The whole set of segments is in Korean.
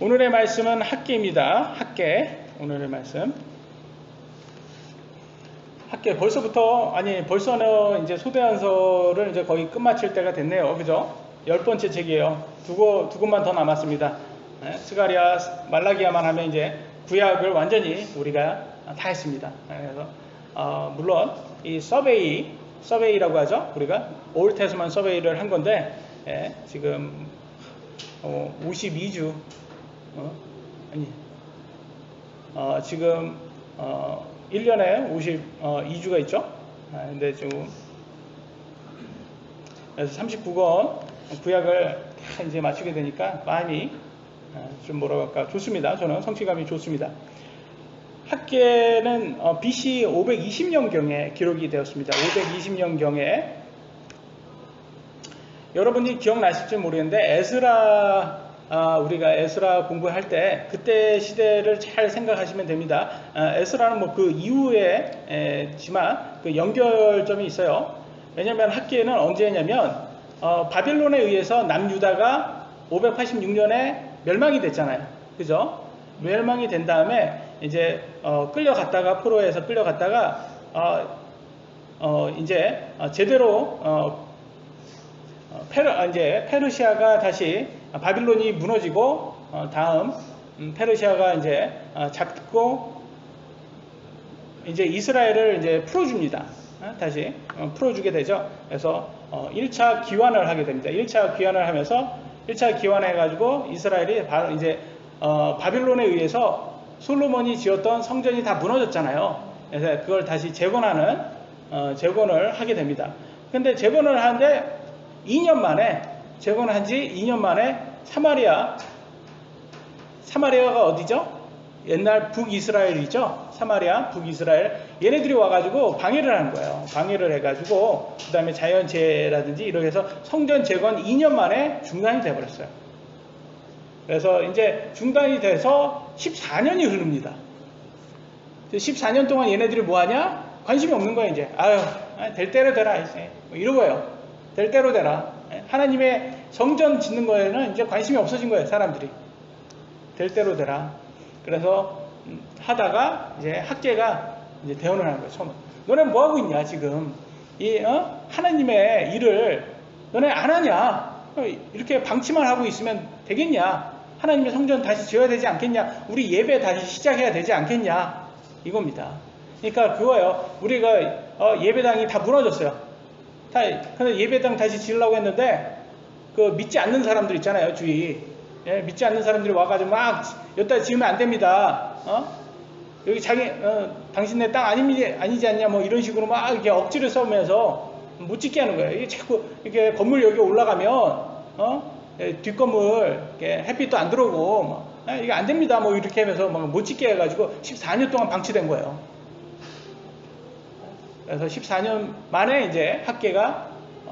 오늘의 말씀은 학계입니다. 학계. 오늘의 말씀. 학계 벌써는 이제 소대안서를 이제 거의 끝마칠 때가 됐네요. 그죠? 10번째 책이에요. 두 권만 더 남았습니다. 스가랴, 말라기야만 하면 이제 구약을 완전히 우리가 다 했습니다. 그래서 물론 이 서베이라고 하죠. 우리가 올 테스만 서베이를 한 건데 지금 52주 지금 1년에 52주가 있죠. 근데 지금 그래서 39권 구약을 다 이제 마치게 되니까 마음이 좀 뭐랄까 좋습니다. 저는 성취감이 좋습니다. 학계는 BC 520년경에 기록이 되었습니다. 520년경에 여러분이 기억나실지 모르겠는데 우리가 에스라 공부할 때 그때 시대를 잘 생각하시면 됩니다. 에스라는 뭐 그 이후에지만 그 연결점이 있어요. 왜냐하면 학계는 언제냐면 바빌론에 의해서 남유다가 586년에 멸망이 됐잖아요. 그죠? 멸망이 된 다음에 이제 끌려갔다가 포로에서 끌려갔다가 이제 제대로 이제 페르시아가 다시 바빌론이 무너지고 다음 페르시아가 이제 잡고 이제 이스라엘을 이제 풀어줍니다. 다시 풀어주게 되죠. 그래서 1차 기환을 하게 됩니다. 1차 기환을 하면서 1차 기환해가지고 이스라엘이 바로 이제 바빌론에 의해서 솔로몬이 지었던 성전이 다 무너졌잖아요. 그래서 그걸 다시 재건을 하게 됩니다. 근데 재건을 하는데 2년 만에 재건을 한 지 2년 만에 사마리아가 어디죠? 옛날 북이스라엘이죠. 사마리아, 북이스라엘. 얘네들이 와가지고 방해를 하는 거예요. 방해를 해가지고 그 다음에 자연재해라든지 이렇게 해서 성전 재건 2년 만에 중단이 돼버렸어요. 그래서 이제 중단이 돼서 14년이 흐릅니다. 14년 동안 얘네들이 뭐하냐? 관심이 없는 거예요. 이제 될 대로 되라 이제 이러고요. 될 대로 되라. 하나님의 성전 짓는 거에는 이제 관심이 없어진 거예요. 사람들이 될 대로 되라. 그래서 하다가 이제 학계가 이제 대언을 하는 거예요. 처음 너네 뭐 하고 있냐 지금 이 하나님의 일을 너네 안 하냐? 이렇게 방치만 하고 있으면 되겠냐? 하나님의 성전 다시 지어야 되지 않겠냐? 우리 예배 다시 시작해야 되지 않겠냐? 이겁니다. 그러니까 그거예요. 우리가 예배당이 다 무너졌어요. 근데 예배당 다시 지으려고 했는데 그 믿지 않는 사람들 있잖아요. 주위 믿지 않는 사람들이 와가지고 막 여기다 지으면 안 됩니다. 여기 당신네 땅 아니지 않냐 뭐 이런 식으로 막 이렇게 억지를 써면서 못 짓게 하는 거예요. 이게 자꾸 이렇게 건물 여기 올라가면 뒷건물 이렇게 햇빛도 안 들어오고 이게 안 됩니다. 뭐 이렇게 하면서 막 못 짓게 해가지고 14년 동안 방치된 거예요. 그래서 14년 만에 이제 학계가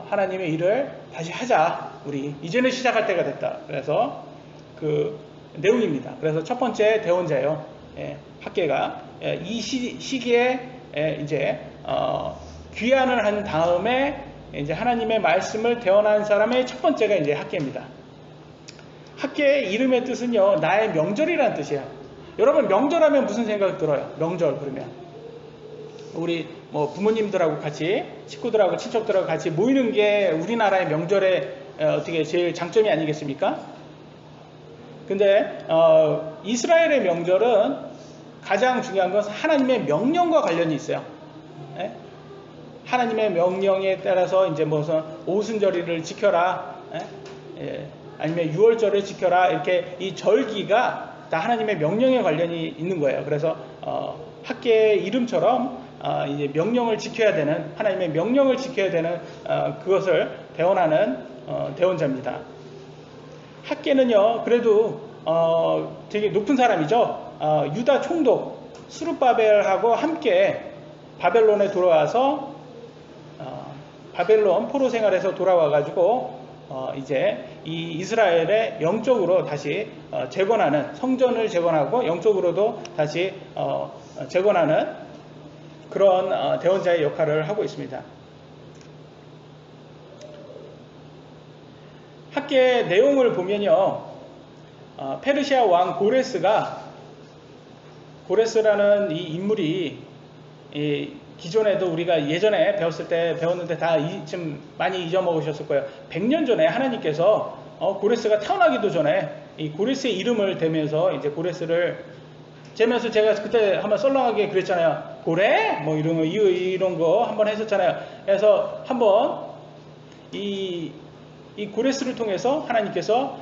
하나님의 일을 다시 하자. 우리 이제는 시작할 때가 됐다. 그래서 그 내용입니다. 그래서 첫 번째 대원자예요. 학계가 이 시기에 이제 귀환을 한 다음에 이제 하나님의 말씀을 대언한 사람의 첫 번째가 이제 학계입니다. 학계의 이름의 뜻은요, 나의 명절이라는 뜻이에요. 여러분 명절하면 무슨 생각 들어요? 명절 그러면 우리 뭐 부모님들하고 같이 식구들하고 친척들하고 같이 모이는 게 우리나라의 명절의 어떻게 제일 장점이 아니겠습니까? 근데 이스라엘의 명절은 가장 중요한 것은 하나님의 명령과 관련이 있어요. 하나님의 명령에 따라서 이제 무슨 오순절일을 지켜라, 아니면 유월절을 지켜라, 이렇게 이 절기가 다 하나님의 명령에 관련이 있는 거예요. 그래서 학계의 이름처럼 이제 명령을 지켜야 되는, 하나님의 명령을 지켜야 되는 그것을 대언하는 대언자입니다. 학계는요, 그래도 되게 높은 사람이죠. 유다 총독 스룹바벨하고 함께 바벨론에 돌아와서 바벨론 포로 생활에서 돌아와가지고 이제 이 이스라엘의 영적으로 다시 재건하는, 성전을 재건하고 영적으로도 다시 재건하는 그런 대언자의 역할을 하고 있습니다. 학계의 내용을 보면요, 페르시아 왕 고레스라는 이 인물이 기존에도 우리가 예전에 배웠을 때 배웠는데 다 좀 많이 잊어먹으셨을 거예요. 100년 전에 하나님께서 고레스가 태어나기도 전에 이 고레스의 이름을 대면서 이제 고레스를 재면서 제가 그때 한번 썰렁하게 그랬잖아요. 고래? 뭐 이런 거 한번 했었잖아요. 그래서 한번 이 고레스를 통해서 하나님께서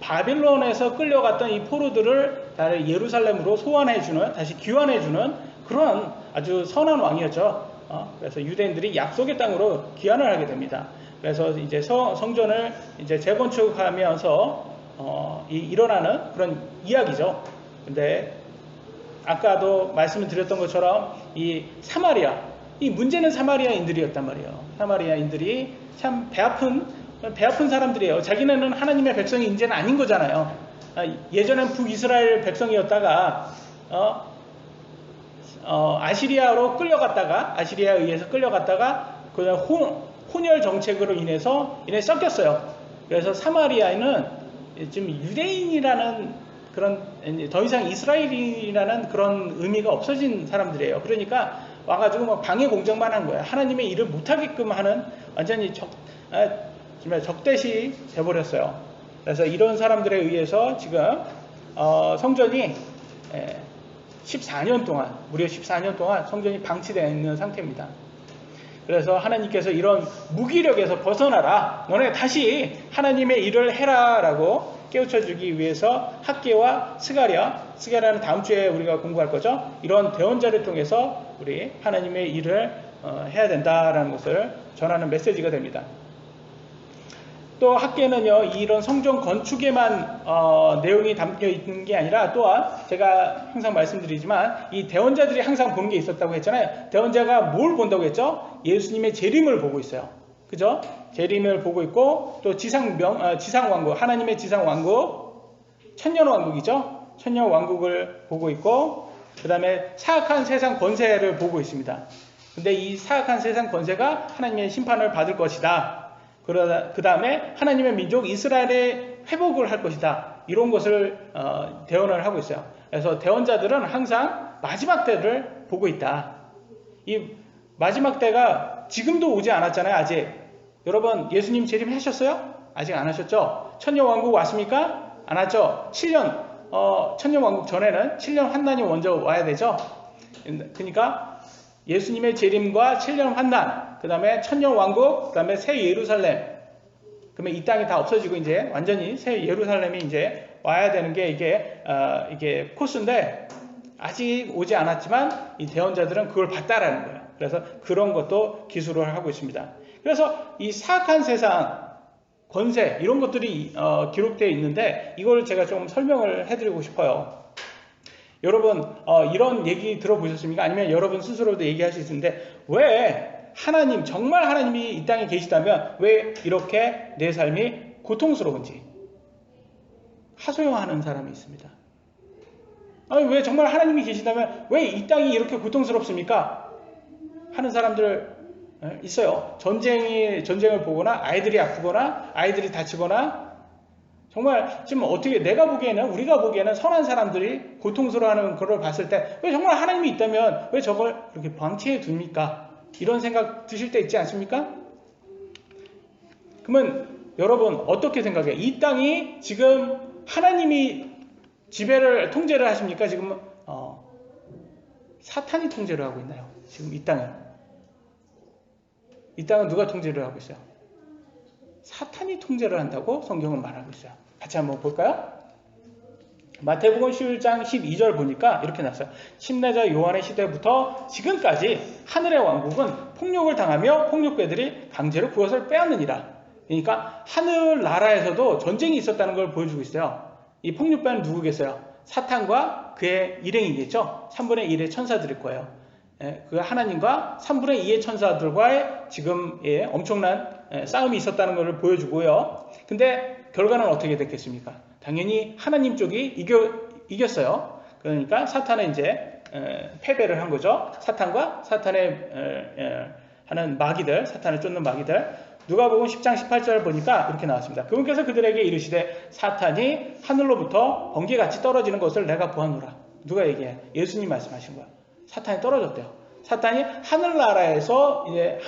바빌론에서 끌려갔던 이 포로들을 다시 예루살렘으로 소환해주는, 다시 귀환해주는 그런 아주 선한 왕이었죠. 그래서 유대인들이 약속의 땅으로 귀환을 하게 됩니다. 그래서 이제 성전을 이제 재건축하면서 일어나는 그런 이야기죠. 근데 아까도 말씀을 드렸던 것처럼 이 문제는 사마리아인들이었단 말이에요. 사마리아인들이 참 배 아픈 사람들이에요. 자기네는 하나님의 백성이 이제는 아닌 거잖아요. 예전엔 북이스라엘 백성이었다가 아시리아로 끌려갔다가, 아시리아에 의해서 끌려갔다가 그냥 혼혈 정책으로 인해서 섞였어요. 그래서 사마리아에는 지금 유대인이라는 그런, 더 이상 이스라엘이라는 그런 의미가 없어진 사람들이에요. 그러니까 와가지고 막 방해 공작만 한 거예요. 하나님의 일을 못하게끔 하는 완전히 적대시 돼버렸어요. 그래서 이런 사람들에 의해서 지금 성전이 14년 동안, 무려 14년 동안 성전이 방치되어 있는 상태입니다. 그래서 하나님께서 이런 무기력에서 벗어나라, 너네 다시 하나님의 일을 해라 라고 깨우쳐주기 위해서 학개와 스가랴는 다음 주에 우리가 공부할 거죠. 이런 대언자를 통해서 우리 하나님의 일을 해야 된다라는 것을 전하는 메시지가 됩니다. 또 학개는요, 이런 성전 건축에만 내용이 담겨 있는 게 아니라 또한 제가 항상 말씀드리지만 이 대언자들이 항상 보는 게 있었다고 했잖아요. 대언자가 뭘 본다고 했죠? 예수님의 재림을 보고 있어요. 그죠? 재림을 보고 있고, 또 지상왕국, 하나님의 지상왕국, 천년왕국이죠? 천년왕국을 보고 있고, 그 다음에 사악한 세상 권세를 보고 있습니다. 근데 이 사악한 세상 권세가 하나님의 심판을 받을 것이다. 그 다음에 하나님의 민족 이스라엘의 회복을 할 것이다. 이런 것을 대언을 하고 있어요. 그래서 대언자들은 항상 마지막 때를 보고 있다. 이 마지막 때가 지금도 오지 않았잖아요. 아직. 여러분, 예수님 재림하셨어요? 아직 안 하셨죠? 천년왕국 왔습니까? 안 왔죠? 7년 천년왕국 전에는 7년 환난이 먼저 와야 되죠. 그러니까 예수님의 재림과 7년 환난, 그 다음에 천년왕국, 그 다음에 새 예루살렘, 그러면 이 땅이 다 없어지고 이제 완전히 새 예루살렘이 이제 와야 되는 게 이게 코스인데, 아직 오지 않았지만 이 대언자들은 그걸 봤다라는 거예요. 그래서 그런 것도 기술을 하고 있습니다. 그래서 이 사악한 세상 권세 이런 것들이 기록되어 있는데, 이걸 제가 좀 설명을 해드리고 싶어요. 여러분 이런 얘기 들어보셨습니까? 아니면 여러분 스스로도 얘기할 수 있는데, 왜 정말 하나님이 이 땅에 계시다면 왜 이렇게 내 삶이 고통스러운지 하소연하는 사람이 있습니다. 아니, 왜 정말 하나님이 계시다면 왜 이 땅이 이렇게 고통스럽습니까? 하는 사람들 있어요. 전쟁을 보거나 아이들이 아프거나 아이들이 다치거나, 정말 지금 우리가 보기에는 선한 사람들이 고통스러워하는 그걸 봤을 때 왜 정말 하나님이 있다면 왜 저걸 이렇게 방치해 둡니까? 이런 생각 드실 때 있지 않습니까? 그러면 여러분 어떻게 생각해요? 이 땅이 지금 하나님이 통제를 하십니까? 지금 사탄이 통제를 하고 있나요? 지금 이 땅은 누가 통제를 하고 있어요? 사탄이 통제를 한다고 성경은 말하고 있어요. 같이 한번 볼까요? 마태복음 11장 12절 보니까 이렇게 나왔어요. 침례자 요한의 시대부터 지금까지 하늘의 왕국은 폭력을 당하며 폭력배들이 강제로 그것을 빼앗느니라. 그러니까 하늘나라에서도 전쟁이 있었다는 걸 보여주고 있어요. 이 폭력배는 누구겠어요? 사탄과 그의 일행이겠죠. 3분의 1의 천사들일 거예요. 그 하나님과 3분의 2의 천사들과의 지금 엄청난 싸움이 있었다는 것을 보여주고요. 근데 결과는 어떻게 됐겠습니까? 당연히 하나님 쪽이 이겼어요. 그러니까 사탄은 이제 패배를 한 거죠. 사탄과 사탄의 하는 마귀들, 사탄을 쫓는 마귀들. 누가복음 10장 18절 보니까 이렇게 나왔습니다. 그분께서 그들에게 이르시되 사탄이 하늘로부터 번개같이 떨어지는 것을 내가 보았노라. 누가 얘기해? 예수님 말씀하신 거야. 사탄이 떨어졌대요. 사탄이 하늘나라에서 이제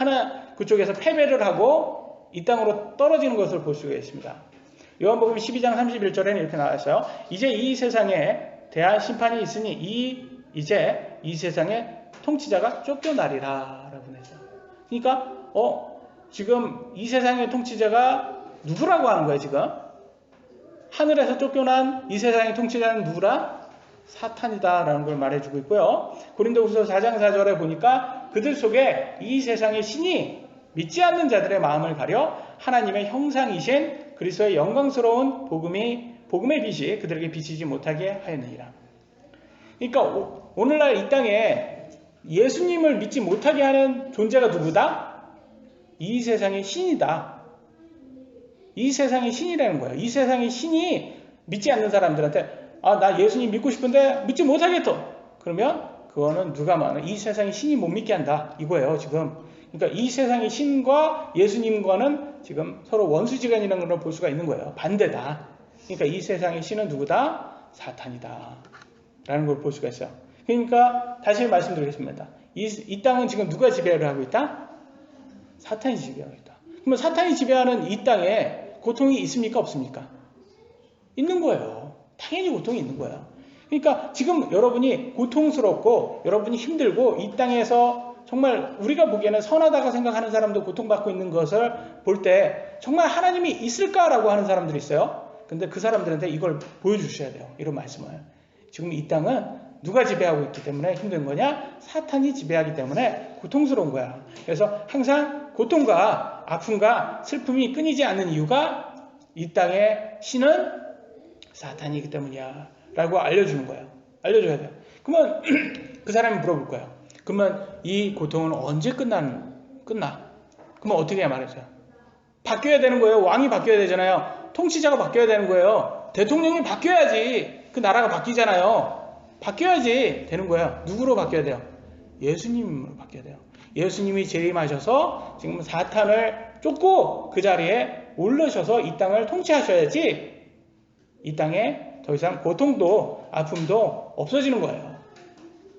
그쪽에서 패배를 하고 이 땅으로 떨어지는 것을 볼 수가 있습니다. 요한복음 12장 31절에는 이렇게 나왔어요. 이제 이 세상에 대한 심판이 있으니 이제 이 세상의 통치자가 쫓겨나리라 라고 했어요. 그러니까 지금 이 세상의 통치자가 누구라고 하는 거예요 지금? 하늘에서 쫓겨난 이 세상의 통치자는 누구라? 사탄이다 라는 걸 말해주고 있고요. 고린도후서 4장 4절에 보니까 그들 속에 이 세상의 신이 믿지 않는 자들의 마음을 가려 하나님의 형상이신 그리스도의 영광스러운 복음의 빛이 그들에게 비치지 못하게 하였느니라. 그러니까 오늘날 이 땅에 예수님을 믿지 못하게 하는 존재가 누구다? 이 세상의 신이다. 이 세상의 신이라는 거예요. 이 세상의 신이 믿지 않는 사람들한테 나 예수님 믿고 싶은데 믿지 못하겠어. 그러면 그거는 누가 말하는 이 세상의 신이 못 믿게 한다. 이거예요 지금. 그러니까 이 세상의 신과 예수님과는 지금 서로 원수지간이라는 걸 볼 수가 있는 거예요. 반대다. 그러니까 이 세상의 신은 누구다? 사탄이다. 라는 걸 볼 수가 있어요. 그러니까 다시 말씀드리겠습니다. 이 땅은 지금 누가 지배를 하고 있다? 사탄이 지배하고 있다. 그러면 사탄이 지배하는 이 땅에 고통이 있습니까? 없습니까? 있는 거예요. 당연히 고통이 있는 거예요. 그러니까 지금 여러분이 고통스럽고 여러분이 힘들고 이 땅에서 정말 우리가 보기에는 선하다고 생각하는 사람도 고통받고 있는 것을 볼 때 정말 하나님이 있을까라고 하는 사람들이 있어요. 근데 그 사람들한테 이걸 보여주셔야 돼요. 이런 말씀을. 지금 이 땅은 누가 지배하고 있기 때문에 힘든 거냐? 사탄이 지배하기 때문에 고통스러운 거야. 그래서 항상 고통과 아픔과 슬픔이 끊이지 않는 이유가 이 땅의 신은 사탄이기 때문이야 라고 알려주는 거예요. 알려줘야 돼요. 그러면 그 사람이 물어볼 거예요. 그러면 이 고통은 언제 끝나? 그러면 어떻게 해야 말해줘요? 바뀌어야 되는 거예요. 왕이 바뀌어야 되잖아요. 통치자가 바뀌어야 되는 거예요. 대통령이 바뀌어야지 그 나라가 바뀌잖아요. 바뀌어야지 되는 거예요. 누구로 바뀌어야 돼요? 예수님으로 바뀌어야 돼요. 예수님이 재림하셔서 지금 사탄을 쫓고 그 자리에 올르셔서 이 땅을 통치하셔야지 이 땅에 더 이상 고통도 아픔도 없어지는 거예요.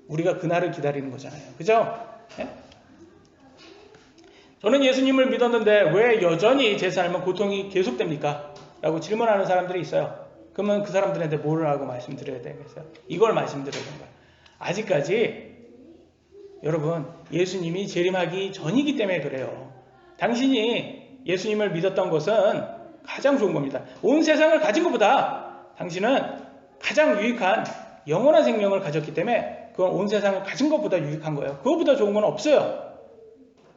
우리가 그날을 기다리는 거잖아요. 그죠? 네? 저는 예수님을 믿었는데 왜 여전히 제 삶은 고통이 계속됩니까? 라고 질문하는 사람들이 있어요. 그러면 그 사람들한테 뭘 하고 말씀드려야 되겠어요? 이걸 말씀드려야 되는 거예요. 아직까지 여러분 예수님이 재림하기 전이기 때문에 그래요. 당신이 예수님을 믿었던 것은 가장 좋은 겁니다. 온 세상을 가진 것보다 당신은 가장 유익한 영원한 생명을 가졌기 때문에 그건 온 세상을 가진 것보다 유익한 거예요. 그것보다 좋은 건 없어요.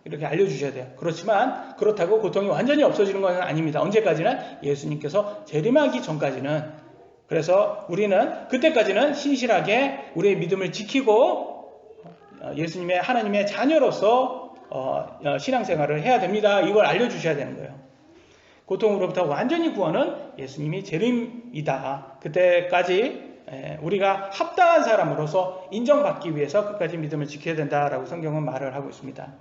이렇게 알려주셔야 돼요. 그렇지만 그렇다고 고통이 완전히 없어지는 건 아닙니다. 언제까지는? 예수님께서 재림하기 전까지는. 그래서 우리는 그때까지는 신실하게 우리의 믿음을 지키고 예수님의 하나님의 자녀로서 신앙생활을 해야 됩니다. 이걸 알려주셔야 되는 거예요. 고통으로부터 완전히 구원은 예수님이 재림이다. 그때까지 우리가 합당한 사람으로서 인정받기 위해서 끝까지 믿음을 지켜야 된다라고 성경은 말을 하고 있습니다.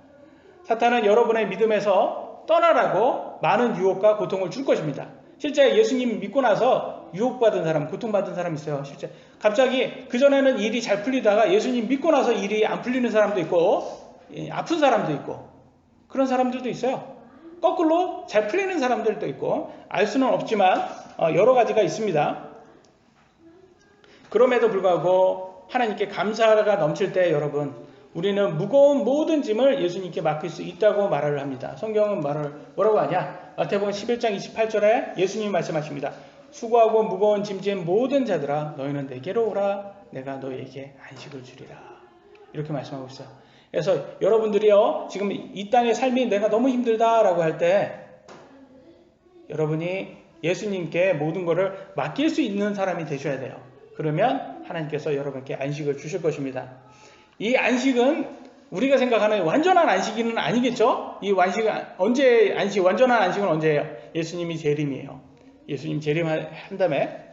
사탄은 여러분의 믿음에서 떠나라고 많은 유혹과 고통을 줄 것입니다. 실제 예수님 믿고 나서 유혹받은 사람, 고통받은 사람 있어요. 실제 갑자기 그전에는 일이 잘 풀리다가 예수님 믿고 나서 일이 안 풀리는 사람도 있고 아픈 사람도 있고 그런 사람들도 있어요. 거꾸로 잘 풀리는 사람들도 있고 알 수는 없지만 여러 가지가 있습니다. 그럼에도 불구하고 하나님께 감사가 넘칠 때 여러분 우리는 무거운 모든 짐을 예수님께 맡길 수 있다고 말을 합니다. 성경은 뭐라고 하냐? 마태복음 11장 28절에 예수님이 말씀하십니다. 수고하고 무거운 짐진 모든 자들아 너희는 내게로 오라 내가 너희에게 안식을 주리라. 이렇게 말씀하고 있어요. 그래서 여러분들이요 지금 이 땅의 삶이 내가 너무 힘들다라고 할 때 여러분이 예수님께 모든 것을 맡길 수 있는 사람이 되셔야 돼요. 그러면 하나님께서 여러분께 안식을 주실 것입니다. 이 안식은 우리가 생각하는 완전한 안식은 아니겠죠? 이 완전한 안식은 언제예요? 예수님이 재림이에요. 예수님 재림한 다음에.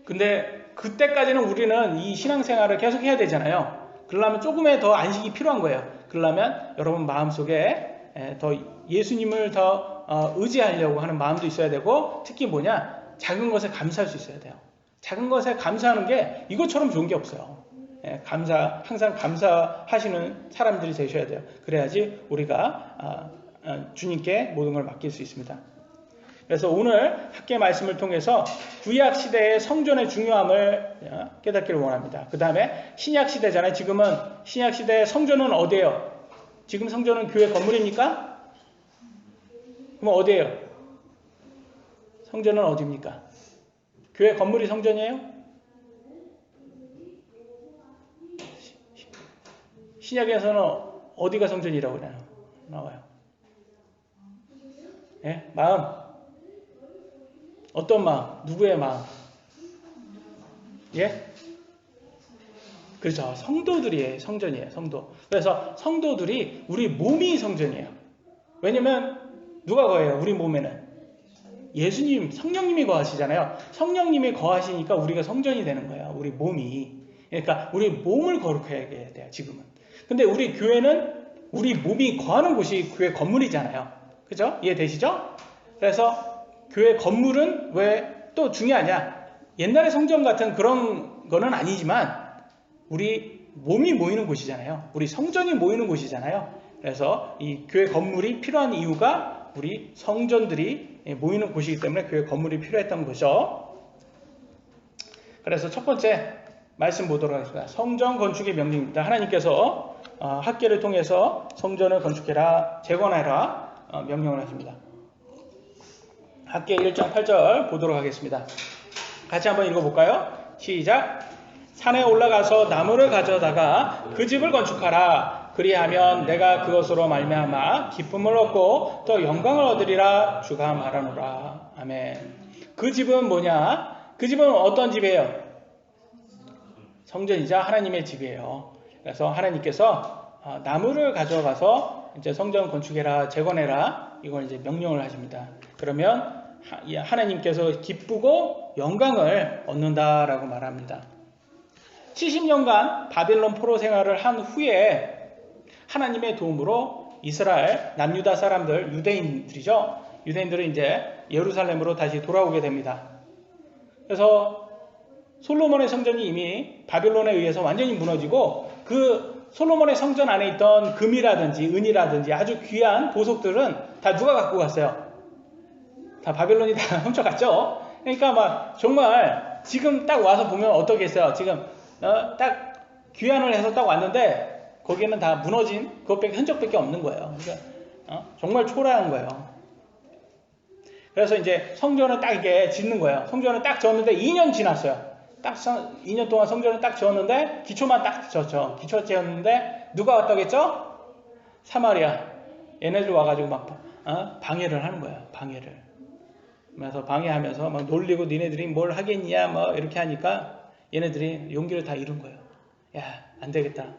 근데 그때까지는 우리는 이 신앙생활을 계속 해야 되잖아요. 그러려면 조금의 더 안식이 필요한 거예요. 그러려면 여러분 마음속에 더 예수님을 더 의지하려고 하는 마음도 있어야 되고, 특히 뭐냐, 작은 것에 감사할 수 있어야 돼요. 작은 것에 감사하는 게 이것처럼 좋은 게 없어요. 예, 항상 감사하시는 사람들이 되셔야 돼요. 그래야지 우리가 주님께 모든 걸 맡길 수 있습니다. 그래서 오늘 학계 말씀을 통해서 구약 시대의 성전의 중요함을 깨닫기를 원합니다. 그 다음에 신약 시대잖아요. 지금은 신약 시대의 성전은 어디예요? 지금 성전은 교회 건물입니까? 그럼 어디예요? 성전은 어디입니까? 교회 건물이 성전이에요? 신약에서는 어디가 성전이라고 나와요? 예? 마음. 어떤 마음? 누구의 마음? 예? 그렇죠. 성도들이 성전이에요. 성도. 그래서 성도들이 우리 몸이 성전이에요. 왜냐면 누가 거해요? 우리 몸에는 예수님, 성령님이 거하시잖아요. 성령님이 거하시니까 우리가 성전이 되는 거예요. 우리 몸이. 그러니까 우리 몸을 거룩해야 돼요. 지금은. 근데 우리 교회는 우리 몸이 거하는 곳이 교회 건물이잖아요. 그죠? 이해되시죠? 그래서 교회 건물은 왜 또 중요하냐? 옛날의 성전 같은 그런 거는 아니지만 우리 몸이 모이는 곳이잖아요. 우리 성전이 모이는 곳이잖아요. 그래서 이 교회 건물이 필요한 이유가 우리 성전들이 모이는 곳이기 때문에 교회 건물이 필요했던 거죠. 그래서 첫 번째 말씀 보도록 하겠습니다. 성전 건축의 명령입니다. 하나님께서 학계를 통해서 성전을 건축해라, 재건해라 명령을 하십니다. 학계 1장 8절 보도록 하겠습니다. 같이 한번 읽어볼까요? 시작! 산에 올라가서 나무를 가져다가 그 집을 건축하라. 그리하면 내가 그것으로 말미암아 기쁨을 얻고 또 영광을 얻으리라 주가 말하노라. 아멘. 그 집은 뭐냐? 그 집은 어떤 집이에요? 성전이자 하나님의 집이에요. 그래서 하나님께서 나무를 가져가서 이제 성전 건축해라, 재건해라 이걸 이제 명령을 하십니다. 그러면 하나님께서 기쁘고 영광을 얻는다라고 말합니다. 70년간 바벨론 포로 생활을 한 후에 하나님의 도움으로 이스라엘 남유다 사람들, 유대인들이죠. 유대인들은 이제 예루살렘으로 다시 돌아오게 됩니다. 그래서 솔로몬의 성전이 이미 바벨론에 의해서 완전히 무너지고 그 솔로몬의 성전 안에 있던 금이라든지 은이라든지 아주 귀한 보석들은 다 누가 갖고 갔어요? 다 바벨론이 다 훔쳐갔죠. 그러니까 막 정말 지금 딱 와서 보면 어떻겠어요? 지금 딱 귀환을 해서 딱 왔는데 거기는 다 무너진 그것밖에 흔적밖에 없는 거예요. 그러니까 정말 초라한 거예요. 그래서 이제 성전을 딱 이렇게 짓는 거예요. 성전을 딱 지었는데 2년 지났어요. 딱 2년 동안 성전을 딱 지었는데 기초만 딱 지었죠. 기초 지었는데 누가 왔다고 했죠? 사마리아. 얘네들 와가지고 막 방해를 하는 거예요. 방해를. 그래서 방해하면서 막 놀리고 니네들이 뭘 하겠냐 뭐 이렇게 하니까 얘네들이 용기를 다 잃은 거예요. 야, 안 되겠다.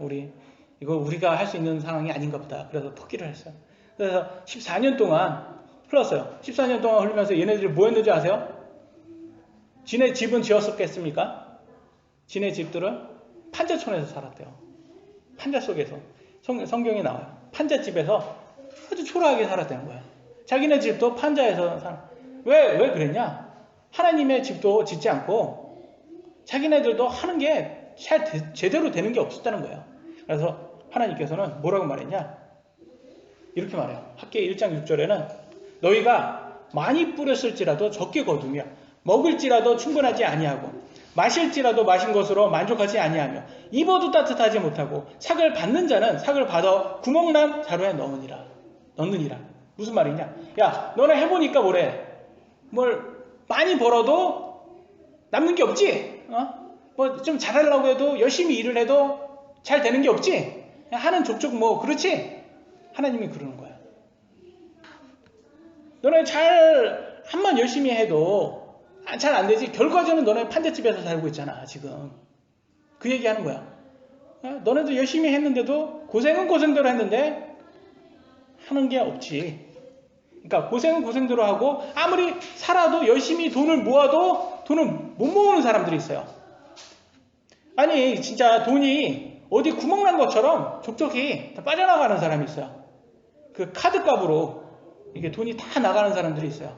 이거 우리가 할 수 있는 상황이 아닌가 보다. 그래서 포기를 했어요. 그래서 14년 동안 흘렀어요. 14년 동안 흘리면서 얘네들이 뭐 했는지 아세요? 지네 집은 지었었겠습니까? 지네 집들은 판자촌에서 살았대요. 판자 속에서. 성경에 나와요. 판자집에서 아주 초라하게 살았다는 거예요. 자기네 집도 판자에서 왜 그랬냐? 하나님의 집도 짓지 않고 자기네들도 하는 게 제대로 되는 게 없었다는 거예요. 그래서 하나님께서는 뭐라고 말했냐? 이렇게 말해요. 학계 1장 6절에는 너희가 많이 뿌렸을지라도 적게 거두며 먹을지라도 충분하지 아니하고 마실지라도 마신 것으로 만족하지 아니하며 입어도 따뜻하지 못하고 삭을 받는 자는 삭을 받아 구멍난 자루에 넣느니라. 무슨 말이냐? 야, 너네 해보니까 뭐래? 뭘 많이 벌어도 남는 게 없지? 뭐 좀 잘하려고 해도 열심히 일을 해도 잘 되는 게 없지? 하는 족족 뭐 그렇지? 하나님이 그러는 거야. 너네 한만 열심히 해도 잘 안 되지. 결과적으로는 너네 판잣집에서 살고 있잖아 지금. 그 얘기하는 거야. 너네도 열심히 했는데도 고생은 고생대로 했는데 하는 게 없지. 그러니까 고생은 고생대로 하고 아무리 살아도 열심히 돈을 모아도 돈을 못 모으는 사람들이 있어요. 아니 진짜 돈이 어디 구멍난 것처럼 족족히 다 빠져나가는 사람이 있어요. 그 카드값으로 이게 돈이 다 나가는 사람들이 있어요.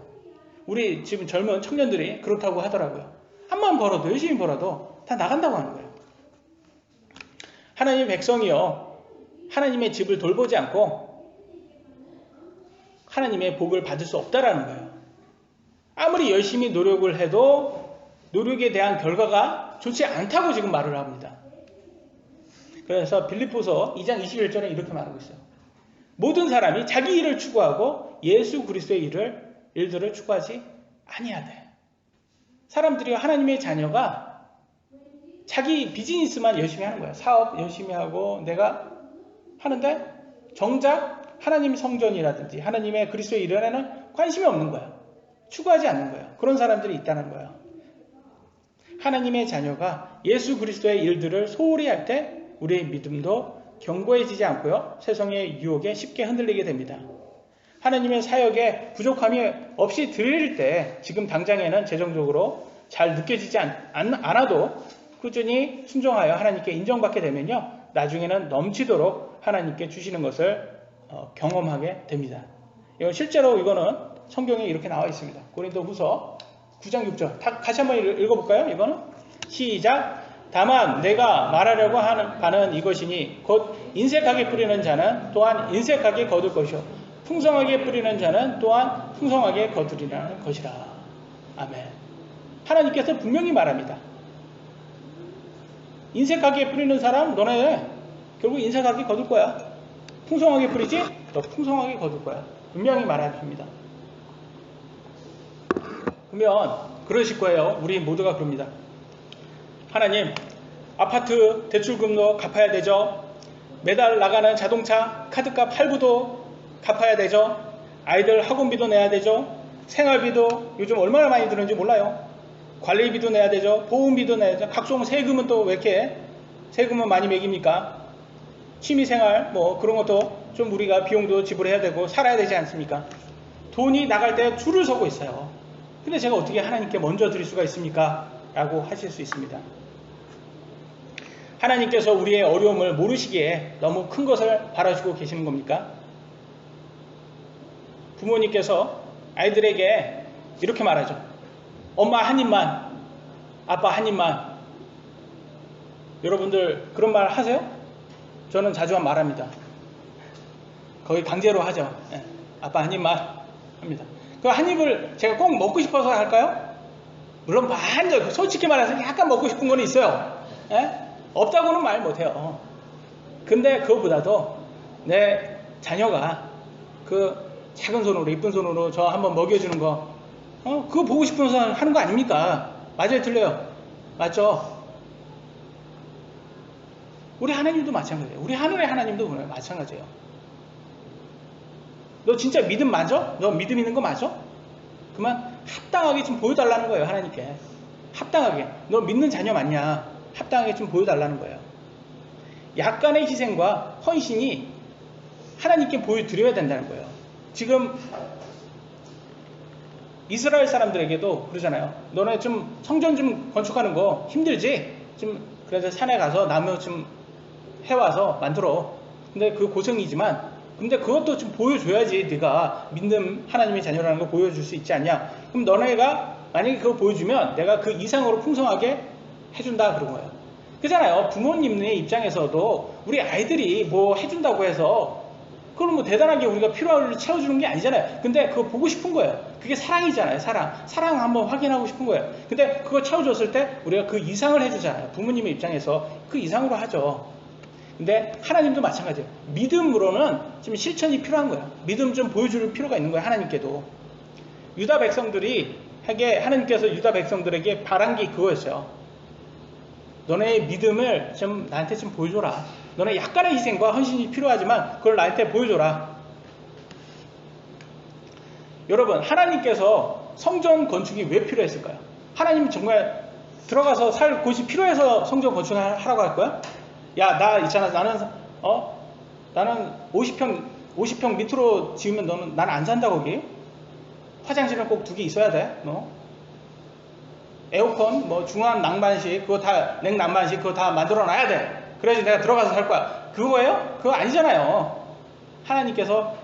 우리 지금 젊은 청년들이 그렇다고 하더라고요. 한 번 벌어도, 열심히 벌어도 다 나간다고 하는 거예요. 하나님의 백성이요, 하나님의 집을 돌보지 않고 하나님의 복을 받을 수 없다라는 거예요. 아무리 열심히 노력을 해도 노력에 대한 결과가 좋지 않다고 지금 말을 합니다. 그래서 빌립보서 2장 21절에 이렇게 말하고 있어요. 모든 사람이 자기 일을 추구하고 예수 그리스도의 일들을 추구하지 아니하되. 사람들이 하나님의 자녀가 자기 비즈니스만 열심히 하는 거예요. 사업 열심히 하고 내가 하는데 정작 하나님 성전이라든지 하나님의 그리스도의 일에는 관심이 없는 거예요. 추구하지 않는 거예요. 그런 사람들이 있다는 거예요. 하나님의 자녀가 예수 그리스도의 일들을 소홀히 할 때 우리의 믿음도 견고해지지 않고요, 세상의 유혹에 쉽게 흔들리게 됩니다. 하나님의 사역에 부족함이 없이 드릴 때 지금 당장에는 재정적으로 잘 느껴지지 않아도 꾸준히 순종하여 하나님께 인정받게 되면요, 나중에는 넘치도록 하나님께 주시는 것을 경험하게 됩니다. 이건 실제로 이거는 성경에 이렇게 나와 있습니다. 고린도후서 9장 6절 다시 한번 읽어볼까요? 이거는 시작. 다만 내가 말하려고 하는 바는 이것이니 곧 인색하게 뿌리는 자는 또한 인색하게 거둘 것이요 풍성하게 뿌리는 자는 또한 풍성하게 거두리라는 것이라. 아멘. 하나님께서 분명히 말합니다. 인색하게 뿌리는 사람 너네 결국 인색하게 거둘 거야. 풍성하게 뿌리지 너 풍성하게 거둘 거야. 분명히 말합니다. 그러면 그러실 거예요. 우리 모두가 그럽니다. 하나님, 아파트 대출금도 갚아야 되죠. 매달 나가는 자동차 카드값 할부도 갚아야 되죠. 아이들 학원비도 내야 되죠. 생활비도 요즘 얼마나 많이 드는지 몰라요. 관리비도 내야 되죠. 보험비도 내야 되죠. 각종 세금은 또 왜 이렇게 세금은 많이 매깁니까? 취미생활 뭐 그런 것도 좀 우리가 비용도 지불해야 되고 살아야 되지 않습니까? 돈이 나갈 때 줄을 서고 있어요. 근데 제가 어떻게 하나님께 먼저 드릴 수가 있습니까? 라고 하실 수 있습니다. 하나님께서 우리의 어려움을 모르시기에 너무 큰 것을 바라시고 계시는 겁니까? 부모님께서 아이들에게 이렇게 말하죠. 엄마 한 입만, 아빠 한 입만. 여러분들 그런 말 하세요? 저는 자주 말합니다. 거의 강제로 하죠. 네. 아빠 한 입만 합니다. 그 한 입을 제가 꼭 먹고 싶어서 할까요? 물론 반절 솔직히 말해서 약간 먹고 싶은 건 있어요. 네? 없다고는 말 못해요. 근데 그거보다도 내 자녀가 그 작은 손으로 이쁜 손으로 저 한번 먹여주는 거 그거 보고 싶어서 하는 거 아닙니까? 맞아요, 틀려요? 맞죠? 우리 하나님도 마찬가지예요. 우리 하늘의 하나님도 마찬가지예요. 너 진짜 믿음 맞아? 너 믿음 있는 거 맞아? 그만 합당하게 좀 보여달라는 거예요. 하나님께 합당하게. 너 믿는 자녀 맞냐? 합당하게 좀 보여달라는 거예요. 약간의 희생과 헌신이 하나님께 보여드려야 된다는 거예요. 지금 이스라엘 사람들에게도 그러잖아요. 너네 좀 성전 좀 건축하는 거 힘들지? 좀 그래서 산에 가서 나무 좀 해와서 만들어. 근데 그 고생이지만 근데 그것도 좀 보여줘야지. 네가 믿는 하나님의 자녀라는 거 보여줄 수 있지 않냐? 그럼 너네가 만약에 그거 보여주면 내가 그 이상으로 풍성하게 해준다 그런 거예요. 그잖아요. 부모님의 입장에서도 우리 아이들이 뭐 해준다고 해서 그걸 뭐 대단하게 우리가 필요를 채워주는 게 아니잖아요. 근데 그거 보고 싶은 거예요. 그게 사랑이잖아요. 사랑 한번 확인하고 싶은 거예요. 근데 그거 채워줬을 때 우리가 그 이상을 해주잖아요. 부모님의 입장에서 그 이상으로 하죠. 근데 하나님도 마찬가지예요. 믿음으로는 지금 실천이 필요한 거예요. 믿음 좀 보여줄 필요가 있는 거예요. 하나님께도. 유다 백성들이 하나님께서 유다 백성들에게 바란 게 그거였어요. 너네의 믿음을 좀 나한테 좀 보여줘라. 너네 약간의 희생과 헌신이 필요하지만 그걸 나한테 보여줘라. 여러분, 하나님께서 성전 건축이 왜 필요했을까요? 하나님 정말 들어가서 살 곳이 필요해서 성전 건축을 하라고 할 거야? 야, 나 있잖아. 나는 50평 밑으로 지으면 난 안 산다 거기. 화장실은 꼭 2개 있어야 돼. 너. 에어컨, 뭐 중앙 난방식, 그거 다 냉난방식 그거 다 만들어 놔야 돼. 그래야지 내가 들어가서 살 거야. 그거예요? 그거 아니잖아요. 하나님께서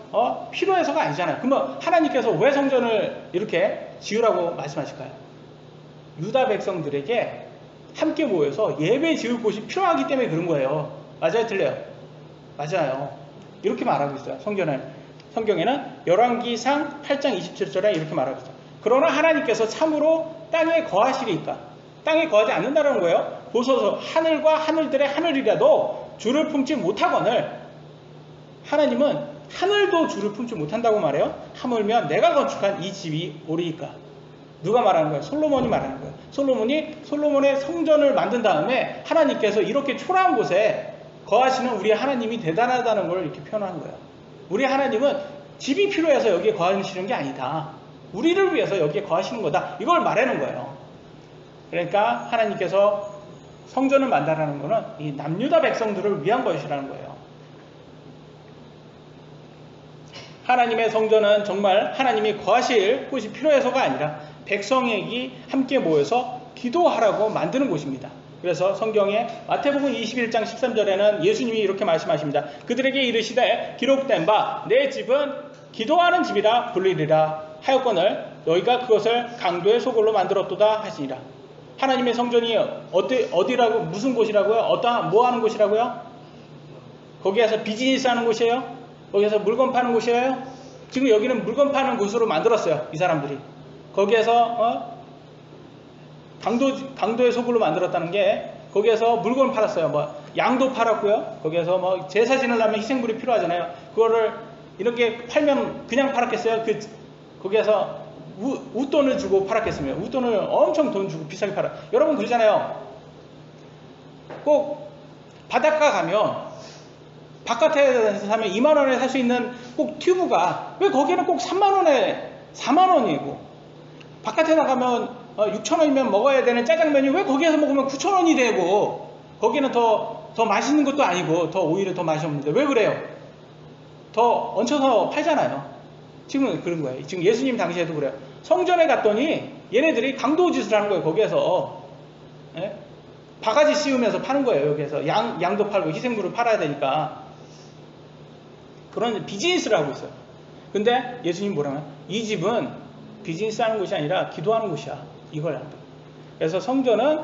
필요해서가 아니잖아요. 그러면 하나님께서 왜 성전을 이렇게 지으라고 말씀하실까요? 유다 백성들에게 함께 모여서 예배 지을 곳이 필요하기 때문에 그런 거예요. 맞아요? 틀려요? 맞아요. 이렇게 말하고 있어요. 성경에는 열왕기상 8장 27절에 이렇게 말하고 있어요. 그러나 하나님께서 참으로 땅에 거하시리까? 땅에 거하지 않는다는 거예요. 보소서 하늘과 하늘들의 하늘이라도 주를 품지 못하거늘, 하나님은 하늘도 주를 품지 못한다고 말해요. 하물며 내가 건축한 이 집이 오리이까? 누가 말하는 거예요? 솔로몬이 말하는 거예요. 솔로몬의 성전을 만든 다음에 하나님께서 이렇게 초라한 곳에 거하시는 우리 하나님이 대단하다는 걸 이렇게 표현한 거예요. 우리 하나님은 집이 필요해서 여기에 거하시는 게 아니다. 우리를 위해서 여기에 거하시는 거다. 이걸 말하는 거예요. 그러니까 하나님께서 성전을 만들라는 것은 이 남유다 백성들을 위한 것이라는 거예요. 하나님의 성전은 정말 하나님이 거하실 곳이 필요해서가 아니라 백성에게 함께 모여서 기도하라고 만드는 곳입니다. 그래서 성경에 마태복음 21장 13절에는 예수님이 이렇게 말씀하십니다. 그들에게 이르시되 기록된 바 내 집은 기도하는 집이라 불리리라 하였거늘 너희가 그것을 강도의 소굴로 만들었도다 하시니라. 하나님의 성전이 어디라고, 무슨 곳이라고요? 뭐 하는 곳이라고요? 거기에서 비즈니스 하는 곳이에요? 거기에서 물건 파는 곳이에요? 지금 여기는 물건 파는 곳으로 만들었어요. 이 사람들이. 거기에서 강도의 소굴로 만들었다는 게, 거기에서 물건을 팔았어요. 양도 팔았고요. 거기에서 제사 지내려면 희생물이 필요하잖아요. 그거를 이렇게 팔면 그냥 팔았겠어요? 거기에서 웃돈을 주고 팔았겠으면 웃돈을 엄청 돈 주고 비싸게 팔아. 여러분 그러잖아요. 꼭 바닷가 가면 바깥에서 사면 2만원에 살 수 있는 꼭 튜브가 왜 거기는 꼭 3만원에 4만원이고, 바깥에 나가면 6천원이면 먹어야 되는 짜장면이 왜 거기에서 먹으면 9천원이 되고, 거기는 더 맛있는 것도 아니고 더 오히려 더 맛이 없는데 왜 그래요? 더 얹혀서 팔잖아요. 지금은 그런 거예요. 지금 예수님 당시에도 그래요. 성전에 갔더니 얘네들이 강도 짓을 하는 거예요. 거기에서 바가지 씌우면서 파는 거예요. 여기에서 양도 팔고 희생물을 팔아야 되니까 그런 비즈니스를 하고 있어요. 근데 예수님 뭐라고요? 이 집은 비즈니스 하는 곳이 아니라 기도하는 곳이야. 이걸 한다. 그래서 성전은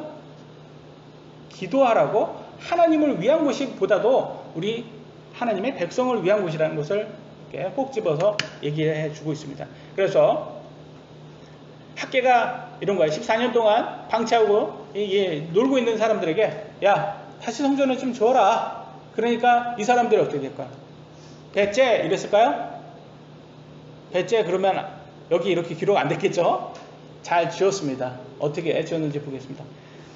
기도하라고 하나님을 위한 곳보다도 우리 하나님의 백성을 위한 곳이라는 것을 이렇게 꼭 집어서 얘기해 주고 있습니다. 그래서 학계가 이런 거예요. 14년 동안 방치하고 놀고 있는 사람들에게 야 다시 성전을 좀 줘라. 그러니까 이 사람들이 어떻게 될까요? 배째 이랬을까요? 배째 그러면 여기 이렇게 기록 안 됐겠죠? 잘 지었습니다. 어떻게 지었는지 보겠습니다.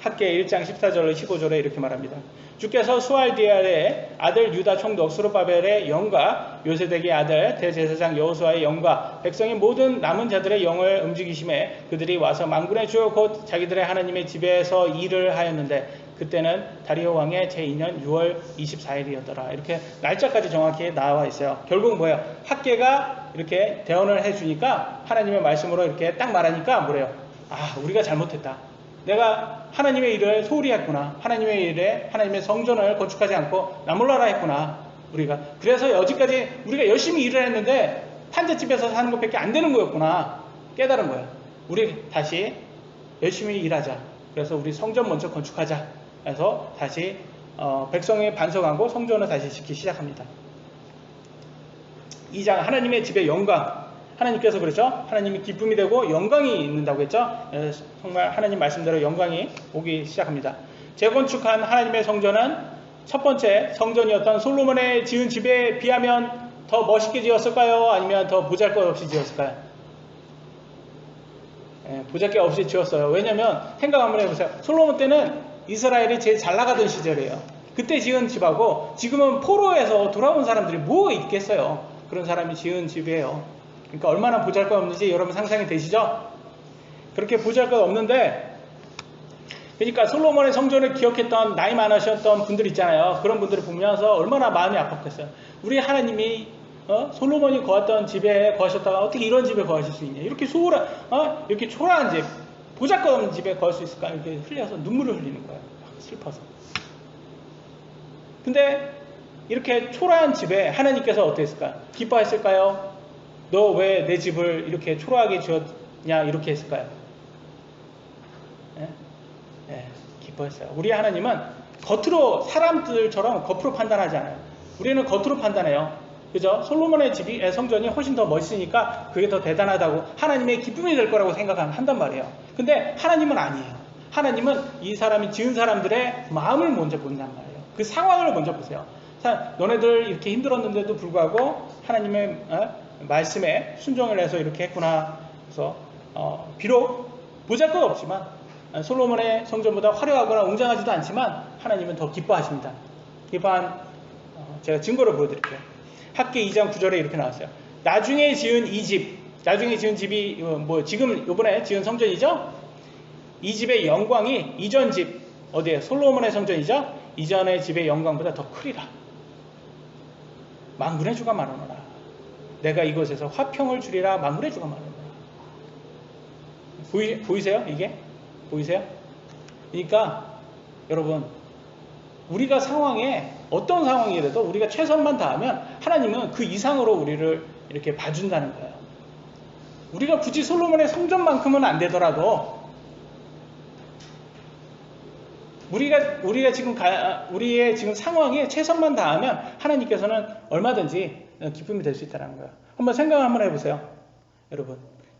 학계 1장 14절 15절에 이렇게 말합니다. 주께서 수알디엘의 아들 유다 총독 스룹바벨의 영과 요세덱의 아들 대제사장 여호수아의 영과 백성의 모든 남은 자들의 영을 움직이심에 그들이 와서 만군의 주 곧 자기들의 하나님의 집에서 일을 하였는데 그때는 다리오 왕의 제2년 6월 24일이었더라. 이렇게 날짜까지 정확히 나와 있어요. 결국 뭐예요? 학계가 이렇게 대언을 해주니까 하나님의 말씀으로 이렇게 딱 말하니까 뭐래요? 아 우리가 잘못했다. 내가 하나님의 일을 소홀히 했구나. 하나님의 일에 하나님의 성전을 건축하지 않고 나몰라라 했구나. 우리가. 그래서 여지까지 우리가 열심히 일을 했는데 판잣집에서 사는 것밖에 안 되는 거였구나. 깨달은 거야. 우리 다시 열심히 일하자. 그래서 우리 성전 먼저 건축하자. 그래서 다시 백성에 반성하고 성전을 다시 짓기 시작합니다. 2장 하나님의 집의 영광. 하나님께서 그렇죠? 하나님이 기쁨이 되고 영광이 있는다고 했죠? 정말 하나님 말씀대로 영광이 오기 시작합니다. 재건축한 하나님의 성전은 첫 번째 성전이었던 솔로몬의 지은 집에 비하면 더 멋있게 지었을까요? 아니면 더 보잘것없이 지었을까요? 보잘것없이 지었어요. 왜냐면 생각 한번 해보세요. 솔로몬 때는 이스라엘이 제일 잘 나가던 시절이에요. 그때 지은 집하고 지금은 포로에서 돌아온 사람들이 뭐 있겠어요? 그런 사람이 지은 집이에요. 그러니까 얼마나 보잘것없는지 여러분 상상이 되시죠? 그렇게 보잘것없는데, 그러니까 솔로몬의 성전을 기억했던 나이 많으셨던 분들 있잖아요. 그런 분들을 보면서 얼마나 마음이 아팠겠어요. 우리 하나님이 솔로몬이 거했던 집에 거하셨다가 어떻게 이런 집에 거하실 수 있냐? 이렇게 소홀한 이렇게 초라한 집, 보잘것없는 집에 거할 수 있을까? 이렇게 흘려서 눈물을 흘리는 거예요. 슬퍼서. 근데 이렇게 초라한 집에 하나님께서 어땠을까요? 기뻐했을까요? 너 왜 내 집을 이렇게 초라하게 지었냐? 이렇게 했을까요? 예? 예, 기뻐했어요. 우리 하나님은 겉으로 사람들처럼 겉으로 판단하지 않아요. 우리는 겉으로 판단해요. 그죠? 솔로몬의 집이 성전이 훨씬 더 멋있으니까 그게 더 대단하다고 하나님의 기쁨이 될 거라고 생각한단 말이에요. 근데 하나님은 아니에요. 하나님은 이 사람이 지은 사람들의 마음을 먼저 본단 말이에요. 그 상황을 먼저 보세요. 너네들 이렇게 힘들었는데도 불구하고 하나님의 말씀에 순종을 해서 이렇게 했구나. 그래서 비록 보잘것없지만 솔로몬의 성전보다 화려하거나 웅장하지도 않지만 하나님은 더 기뻐하십니다. 기뻐한 제가 증거를 보여드릴게요. 학계 2장 9절에 이렇게 나왔어요. 나중에 지은 이 집, 나중에 지은 집이 지금 이번에 지은 성전이죠? 이 집의 영광이 이전 집 어디에 솔로몬의 성전이죠? 이전의 집의 영광보다 더 크리라. 만군의 주가 말하노라. 내가 이곳에서 화평을 주리라. 만군의 주가 말하노라. 보이세요? 이게? 보이세요? 그러니까 여러분 우리가 상황에 어떤 상황이라도 우리가 최선만 다하면 하나님은 그 이상으로 우리를 이렇게 봐준다는 거예요. 우리가 굳이 솔로몬의 성전만큼은 안 되더라도 우리가 지금 우리의 지금 상황에 최선만 다하면 하나님께서는 얼마든지 기쁨이 될 수 있다는 거예요. 한번 생각 한번 해보세요.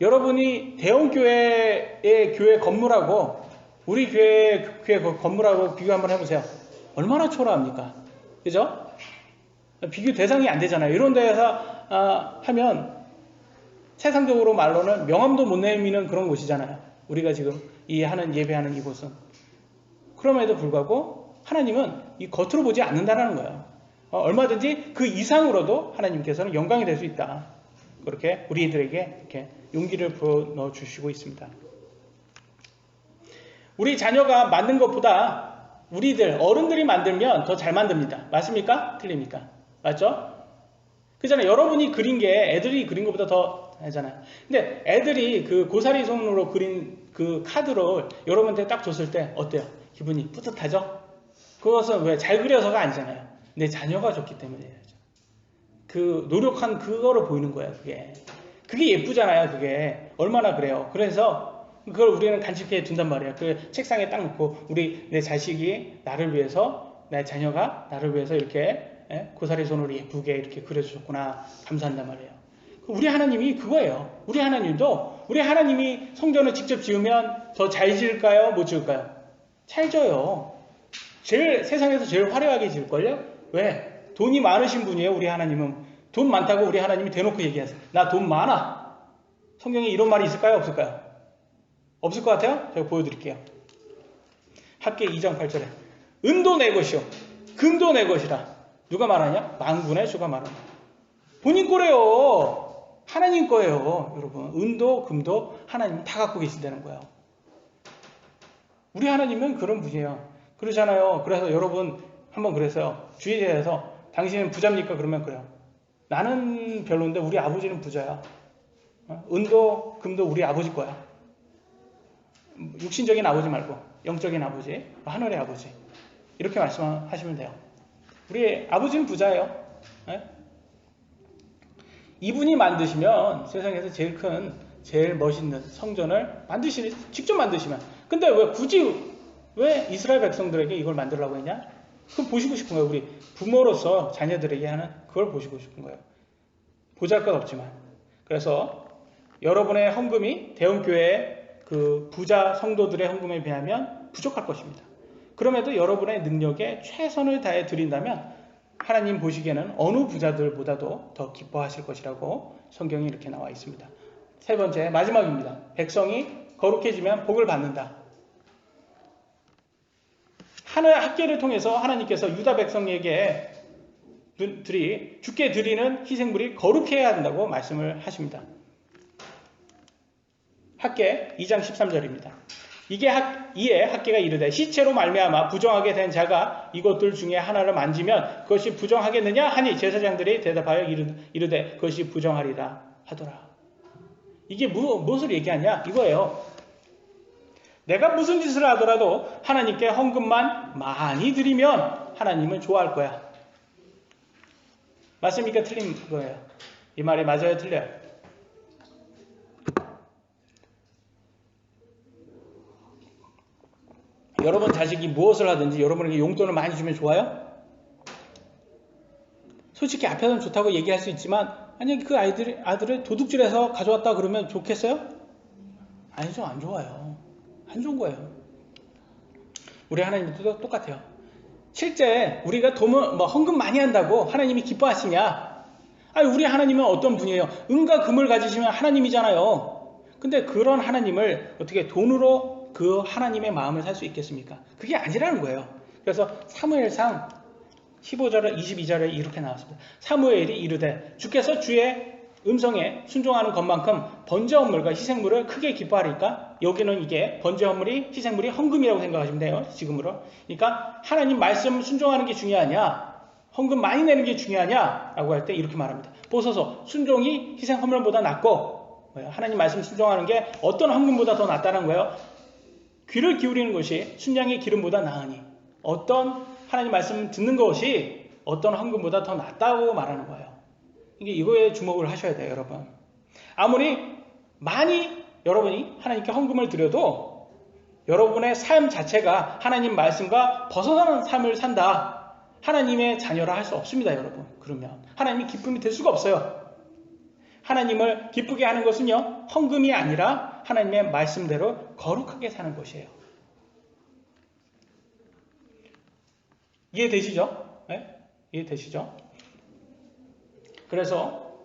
여러분이 대형 교회의 교회 건물하고 우리 교회 건물하고 비교 한번 해보세요. 얼마나 초라합니까? 그죠? 비교 대상이 안 되잖아요. 이런 데서 하면 세상적으로 말로는 명함도 못 내미는 그런 곳이잖아요. 우리가 지금 예배하는 이곳은. 그럼에도 불구하고 하나님은 이 겉으로 보지 않는다는 거예요. 얼마든지 그 이상으로도 하나님께서는 영광이 될 수 있다. 그렇게 우리들에게 이렇게 용기를 불어넣어 주시고 있습니다. 우리 자녀가 만든 것보다 어른들이 만들면 더 잘 만듭니다. 맞습니까? 틀립니까? 맞죠? 그잖아요. 여러분이 그린 게 애들이 그린 것보다 더 하잖아요. 근데 애들이 그 고사리 손으로 그린 그 카드를 여러분한테 딱 줬을 때 어때요? 기분이 뿌듯하죠? 그것은 왜 잘 그려서가 아니잖아요. 내 자녀가 줬기 때문이에요. 그 노력한 그거를 보이는 거예요. 그게 예쁘잖아요. 그게 얼마나 그래요. 그래서 그걸 우리는 간직해 둔단 말이에요. 그 책상에 딱 놓고 내 자식이 나를 위해서 내 자녀가 나를 위해서 이렇게 고사리 손으로 예쁘게 이렇게 그려주셨구나 감사한단 말이에요. 우리 하나님이 그거예요. 우리 하나님이 성전을 직접 지으면 더 잘 지을까요? 못 지을까요? 잘 져요. 세상에서 제일 화려하게 지을걸요? 왜? 돈이 많으신 분이에요. 우리 하나님은. 돈 많다고 우리 하나님이 대놓고 얘기하세요. 나 돈 많아. 성경에 이런 말이 있을까요? 없을까요? 없을 것 같아요? 제가 보여드릴게요. 학계 2장 8절에 은도 내 것이요 금도 내 것이라. 누가 말하냐? 만군의 주가 말하냐. 본인 거래요. 하나님 거예요. 여러분 은도 금도 하나님 다 갖고 계신다는 거예요. 우리 하나님은 그런 분이에요. 그러잖아요. 그래서 여러분 한번 그랬어요. 주의자에서 당신은 부자입니까? 그러면 그래요. 나는 별로인데 우리 아버지는 부자야. 은도 금도 우리 아버지 거야. 육신적인 아버지 말고 영적인 아버지, 하늘의 아버지. 이렇게 말씀하시면 돼요. 우리 아버지는 부자예요. 이분이 만드시면 세상에서 제일 큰, 제일 멋있는 성전을 직접 만드시면. 근데 왜 이스라엘 백성들에게 이걸 만들라고 했냐? 그걸 보시고 싶은 거예요. 우리 부모로서 자녀들에게 하는 그걸 보시고 싶은 거예요. 보잘것없지만. 그래서 여러분의 헌금이 대형교회의 그 부자 성도들의 헌금에 비하면 부족할 것입니다. 그럼에도 여러분의 능력에 최선을 다해 드린다면 하나님 보시기에는 어느 부자들보다도 더 기뻐하실 것이라고 성경이 이렇게 나와 있습니다. 세 번째, 마지막입니다. 백성이 거룩해지면 복을 받는다. 하나의 학계를 통해서 하나님께서 유다 백성에게 주께 드리는 희생물이 거룩해야 한다고 말씀을 하십니다. 학계 2장 13절입니다. 이에 학계가 이르되 시체로 말미암아 부정하게 된 자가 이것들 중에 하나를 만지면 그것이 부정하겠느냐 하니 제사장들이 대답하여 이르되 그것이 부정하리라 하더라. 이게 무엇을 얘기하냐? 이거예요. 내가 무슨 짓을 하더라도 하나님께 헌금만 많이 드리면 하나님은 좋아할 거야. 맞습니까? 틀린 거예요. 이 말이 맞아요? 틀려요? 여러분 자식이 무엇을 하든지 여러분에게 용돈을 많이 주면 좋아요? 솔직히 앞에서는 좋다고 얘기할 수 있지만 만약에 그 아들을 도둑질해서 가져왔다 그러면 좋겠어요? 아니죠. 안 좋아요. 안 좋은 거예요. 우리 하나님도 똑같아요. 실제 우리가 헌금 많이 한다고 하나님이 기뻐하시냐? 아니, 우리 하나님은 어떤 분이에요? 은과 금을 가지시면 하나님이잖아요. 근데 그런 하나님을 어떻게 돈으로 그 하나님의 마음을 살 수 있겠습니까? 그게 아니라는 거예요. 그래서 사무엘상 15절에 22절에 이렇게 나왔습니다. 사무엘이 이르되 주께서 주의 음성에 순종하는 것만큼 번제헌물과 희생물을 크게 기뻐하리까? 여기는 이게 번제헌물이 희생물이 헌금이라고 생각하시면 돼요. 지금으로. 그러니까 하나님 말씀 순종하는 게 중요하냐? 헌금 많이 내는 게 중요하냐? 라고 할 때 이렇게 말합니다. 보소서 순종이 희생 헌물보다 낫고 하나님 말씀 순종하는 게 어떤 헌금보다 더 낫다는 거예요. 귀를 기울이는 것이 순양의 기름보다 나으니 어떤 하나님 말씀 듣는 것이 어떤 헌금보다 더 낫다고 말하는 거예요. 이거에 주목을 하셔야 돼요, 여러분. 아무리 많이 여러분이 하나님께 헌금을 드려도 여러분의 삶 자체가 하나님 말씀과 벗어나는 삶을 산다. 하나님의 자녀라 할 수 없습니다, 여러분. 그러면 하나님이 기쁨이 될 수가 없어요. 하나님을 기쁘게 하는 것은요, 헌금이 아니라 하나님의 말씀대로 거룩하게 사는 것이에요. 이해되시죠? 네? 이해되시죠? 그래서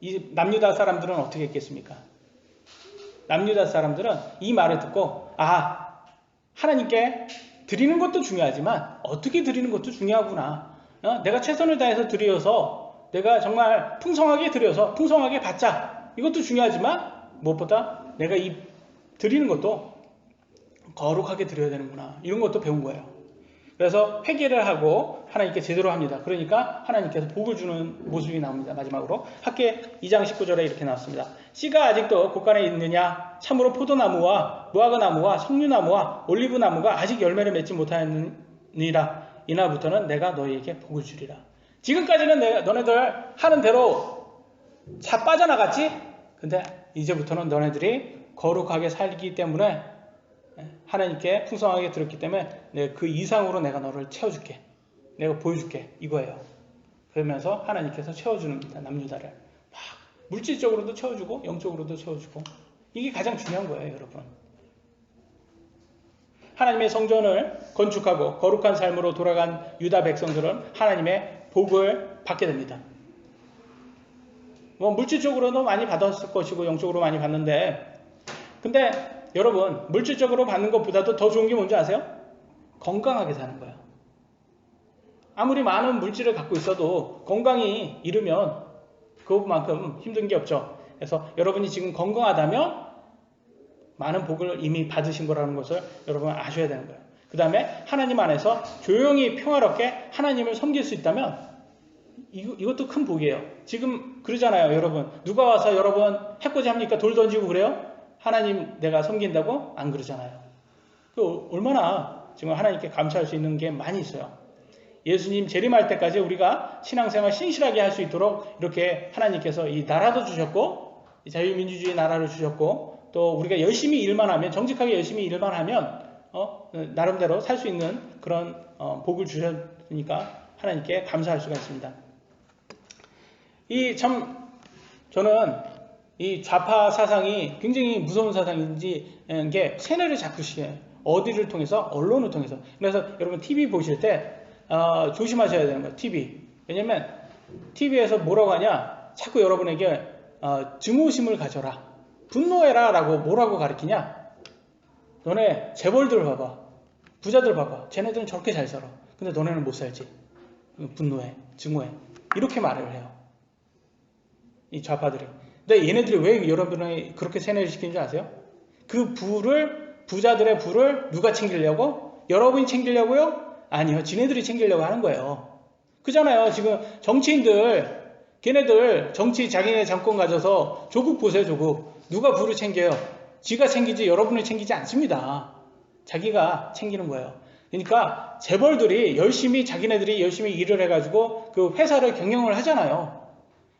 이 남유다 사람들은 어떻게 했겠습니까? 남유다 사람들은 이 말을 듣고 하나님께 드리는 것도 중요하지만 어떻게 드리는 것도 중요하구나. 내가 최선을 다해서 드려서 내가 정말 풍성하게 드려서 풍성하게 받자. 이것도 중요하지만 무엇보다 내가 이 드리는 것도 거룩하게 드려야 되는구나. 이런 것도 배운 거예요. 그래서 회개를 하고 하나님께 제대로 합니다. 그러니까 하나님께서 복을 주는 모습이 나옵니다. 마지막으로 학계 2장 19절에 이렇게 나왔습니다. 씨가 아직도 곳간에 있느냐? 참으로 포도나무와 무화과나무와 석류나무와 올리브나무가 아직 열매를 맺지 못하였느니라. 이날부터는 내가 너희에게 복을 주리라. 지금까지는 너네들 하는 대로 다 빠져나갔지? 근데 이제부터는 너네들이 거룩하게 살기 때문에 하나님께 풍성하게 들었기 때문에 내가 그 이상으로 내가 너를 채워줄게. 내가 보여줄게. 이거예요. 그러면서 하나님께서 채워주는 겁니다. 남유다를. 막 물질적으로도 채워주고 영적으로도 채워주고. 이게 가장 중요한 거예요, 여러분. 하나님의 성전을 건축하고 거룩한 삶으로 돌아간 유다 백성들은 하나님의 복을 받게 됩니다. 물질적으로도 많이 받았을 것이고 영적으로 많이 받는데, 근데 여러분, 물질적으로 받는 것보다도 더 좋은 게 뭔지 아세요? 건강하게 사는 거예요. 아무리 많은 물질을 갖고 있어도 건강이 잃으면 그것만큼 힘든 게 없죠. 그래서 여러분이 지금 건강하다면 많은 복을 이미 받으신 거라는 것을 여러분 아셔야 되는 거예요. 그 다음에 하나님 안에서 조용히 평화롭게 하나님을 섬길 수 있다면 이것도 큰 복이에요. 지금 그러잖아요, 여러분. 누가 와서 여러분 해코지 합니까? 돌 던지고 그래요? 하나님 내가 섬긴다고? 안 그러잖아요. 얼마나 지금 하나님께 감사할 수 있는 게 많이 있어요. 예수님 재림할 때까지 우리가 신앙생활 신실하게 할 수 있도록 이렇게 하나님께서 이 나라도 주셨고 이 자유민주주의 나라를 주셨고 또 우리가 열심히 일만 하면 정직하게 열심히 일만 하면 나름대로 살 수 있는 그런 복을 주셨으니까 하나님께 감사할 수가 있습니다. 저는 이 좌파 사상이 굉장히 무서운 사상인지 게 세뇌를 자꾸 시켜요. 어디를 통해서? 언론을 통해서. 그래서 여러분 TV 보실 때 조심하셔야 되는 거예요. TV. 왜냐면 TV에서 뭐라고 하냐? 자꾸 여러분에게 증오심을 가져라. 분노해라 라고 뭐라고 가르치냐? 너네 재벌들 봐봐. 부자들 봐봐. 쟤네들은 저렇게 잘 살아. 근데 너네는 못 살지. 분노해. 증오해. 이렇게 말을 해요. 이 좌파들이. 근데 얘네들이 왜 여러분을 그렇게 세뇌를 시키는지 아세요? 그 부자들의 부를 누가 챙기려고? 여러분이 챙기려고요? 아니요. 지네들이 챙기려고 하는 거예요. 그잖아요. 지금 정치인들, 걔네들 정치 자기네 정권 가져서 조국 보세요, 조국. 누가 부를 챙겨요? 지가 챙기지 여러분을 챙기지 않습니다. 자기가 챙기는 거예요. 그러니까 재벌들이 열심히 자기네들이 열심히 일을 해가지고 그 회사를 경영을 하잖아요.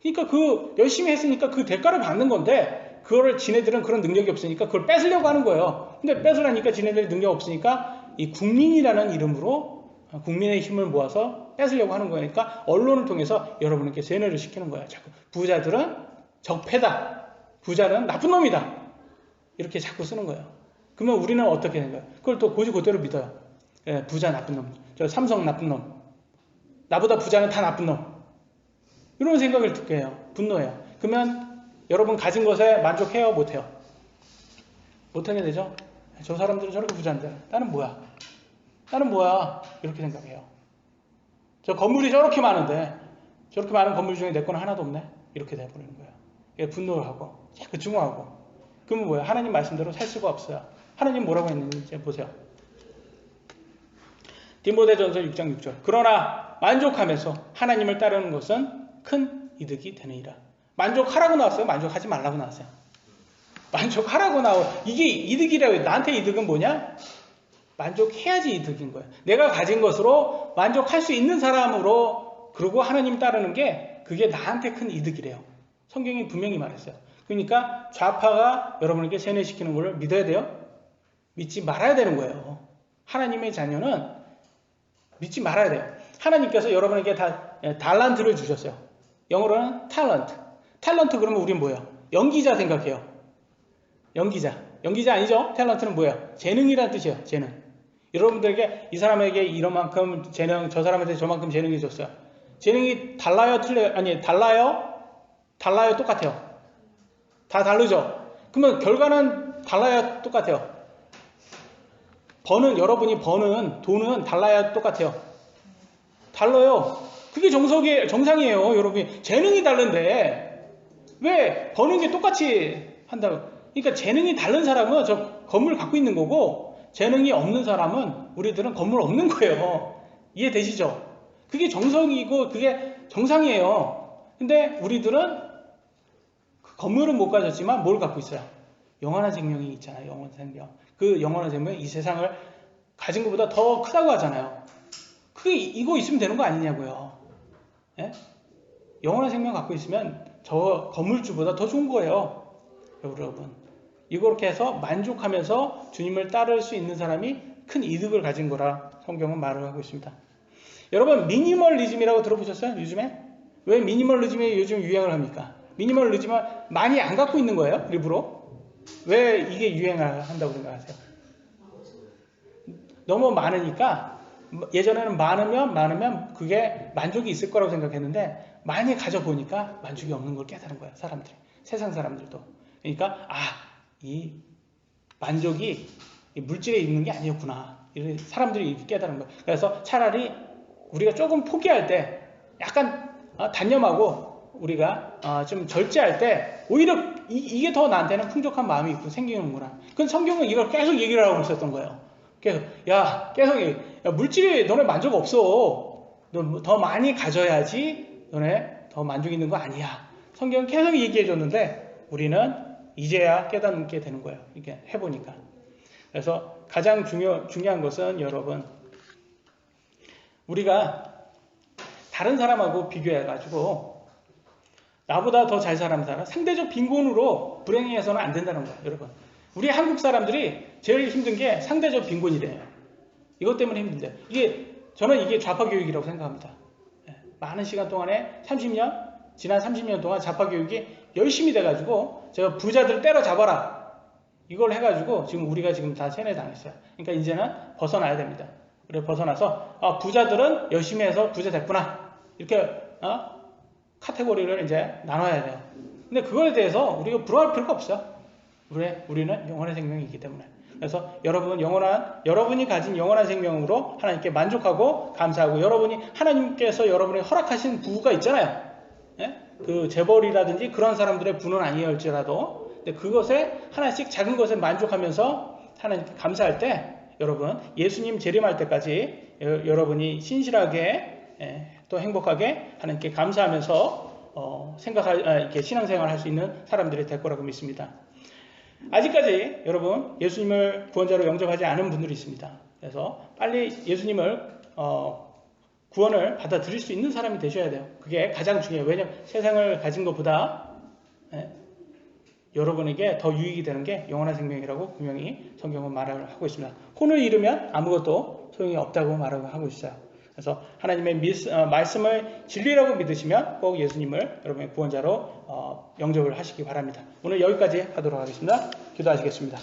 그러니까 그 열심히 했으니까 그 대가를 받는 건데 그거를 지네들은 그런 능력이 없으니까 그걸 뺏으려고 하는 거예요. 근데 뺏으라니까 지네들이 능력 없으니까 이 국민이라는 이름으로 국민의 힘을 모아서 뺏으려고 하는 거니까 언론을 통해서 여러분에게 세뇌를 시키는 거예요. 자꾸 부자들은 적폐다. 부자는 나쁜 놈이다. 이렇게 자꾸 쓰는 거예요. 그러면 우리는 어떻게 된 거예요? 그걸 또 고지 그대로 믿어요. 예, 부자 나쁜 놈. 저 삼성 나쁜 놈. 나보다 부자는 다 나쁜 놈. 이런 생각을 듣게 해요. 분노해요. 그러면 여러분 가진 것에 만족해요? 못해요? 못하게 되죠? 저 사람들은 저렇게 부자인데 나는 뭐야? 나는 뭐야? 이렇게 생각해요. 저 건물이 저렇게 많은데 저렇게 많은 건물 중에 내 거는 하나도 없네? 이렇게 돼버리는 거예요. 분노를 하고 자꾸 증오하고. 그러면 뭐야? 하나님 말씀대로 살 수가 없어요. 하나님 뭐라고 했는지 보세요. 디모데전서 6장 6절. 그러나 만족하면서 하나님을 따르는 것은 큰 이득이 되느니라. 만족하라고 나왔어요? 만족하지 말라고 나왔어요? 만족하라고 나와. 이게 이득이라고 해요. 나한테 이득은 뭐냐? 만족해야지 이득인 거예요. 내가 가진 것으로 만족할 수 있는 사람으로 그러고 하나님 따르는 게 그게 나한테 큰 이득이래요. 성경이 분명히 말했어요. 그러니까 좌파가 여러분에게 세뇌시키는 걸 믿어야 돼요? 믿지 말아야 되는 거예요. 하나님의 자녀는 믿지 말아야 돼요. 하나님께서 여러분에게 달란트를 주셨어요. 영어로는 탤런트. 탤런트 그러면 우린 뭐예요? 연기자 생각해요. 연기자. 연기자 아니죠? 탤런트는 뭐예요? 재능이라는 뜻이에요. 재능. 여러분들에게 이 사람에게 이만큼 재능, 저 사람한테 저만큼 재능이 줬어요. 재능이 달라요? 틀려요? 아니, 달라요? 달라요? 똑같아요. 다 다르죠? 그러면 결과는 달라요? 똑같아요. 여러분이 버는 돈은 달라야 똑같아요. 달라요. 그게 정상이에요. 여러분이 재능이 다른데 왜 버는 게 똑같이 한다고? 그러니까 재능이 다른 사람은 저 건물 갖고 있는 거고 재능이 없는 사람은 우리들은 건물 없는 거예요. 이해되시죠? 그게 정성이고 그게 정상이에요. 근데 우리들은 그 건물은 못 가졌지만 뭘 갖고 있어요? 영원한 생명이 있잖아요. 영원한 생명. 그 영원한 생명이 이 세상을 가진 것보다 더 크다고 하잖아요. 그게 이거 있으면 되는 거 아니냐고요. 예? 영원한 생명 갖고 있으면 저 건물주보다 더 좋은 거예요. 여러분. 이렇게 해서 만족하면서 주님을 따를 수 있는 사람이 큰 이득을 가진 거라 성경은 말을 하고 있습니다. 여러분 미니멀리즘이라고 들어보셨어요? 요즘에? 왜 미니멀리즘이 요즘 유행을 합니까? 미니멀리즘을 많이 안 갖고 있는 거예요? 일부러? 왜 이게 유행을 한다고 생각하세요? 너무 많으니까 예전에는 많으면 그게 만족이 있을 거라고 생각했는데 많이 가져보니까 만족이 없는 걸 깨달은 거예요. 사람들이. 세상 사람들도. 그러니까 이 만족이 이 물질에 있는 게 아니었구나. 사람들이 깨달은 거예요. 그래서 차라리 우리가 조금 포기할 때 약간 단념하고 우리가 좀 절제할 때 오히려 이게 더 나한테는 풍족한 마음이 있고 생기는구나. 근데 성경은 이걸 계속 얘기를 하고 있었던 거예요. 계속 물질에 너네 만족 없어. 너 더 많이 가져야지 너네 더 만족 있는 거 아니야. 성경은 계속 얘기해 줬는데 우리는 이제야 깨닫게 되는 거예요. 이렇게 해보니까. 그래서 가장 중요한 것은 여러분 우리가 다른 사람하고 비교해가지고 나보다 더 잘 사는 사람 상대적 빈곤으로 불행해서는 안 된다는 거예요. 여러분 우리 한국 사람들이 제일 힘든 게 상대적 빈곤이래요. 이것 때문에 힘든데 저는 이게 좌파 교육이라고 생각합니다. 많은 시간 동안에 지난 30년 동안 좌파 교육이 열심히 돼가지고 제가 부자들 때려잡아라 이걸 해가지고 지금 우리가 지금 다 세뇌당했어요. 그러니까 이제는 벗어나야 됩니다. 그래 부자들은 열심히 해서 부자 됐구나 이렇게 카테고리를 이제 나눠야 돼요. 근데 그거에 대해서 우리가 부러워할 필요가 없어요. 우리는 영원한 생명이 있기 때문에. 그래서 여러분이 가진 영원한 생명으로 하나님께 만족하고 감사하고 하나님께서 여러분이 허락하신 부가 있잖아요. 예? 그 재벌이라든지 그런 사람들의 부는 아니었지라도 근데 그것에 하나씩 작은 것에 만족하면서 하나님께 감사할 때 여러분 예수님 재림할 때까지 여러분이 신실하게 또 행복하게 하나님께 감사하면서 이렇게 신앙생활을 할 수 있는 사람들이 될 거라고 믿습니다. 아직까지 여러분 예수님을 구원자로 영접하지 않은 분들이 있습니다. 그래서 빨리 예수님을 구원을 받아들일 수 있는 사람이 되셔야 돼요. 그게 가장 중요해요. 왜냐하면 세상을 가진 것보다 여러분에게 더 유익이 되는 게 영원한 생명이라고 분명히 성경은 말을 하고 있습니다. 혼을 잃으면 아무것도 소용이 없다고 말하고 있어요. 그래서 하나님의 말씀을 진리라고 믿으시면 꼭 예수님을 여러분의 구원자로 영접을 하시기 바랍니다. 오늘 여기까지 하도록 하겠습니다. 기도하시겠습니다.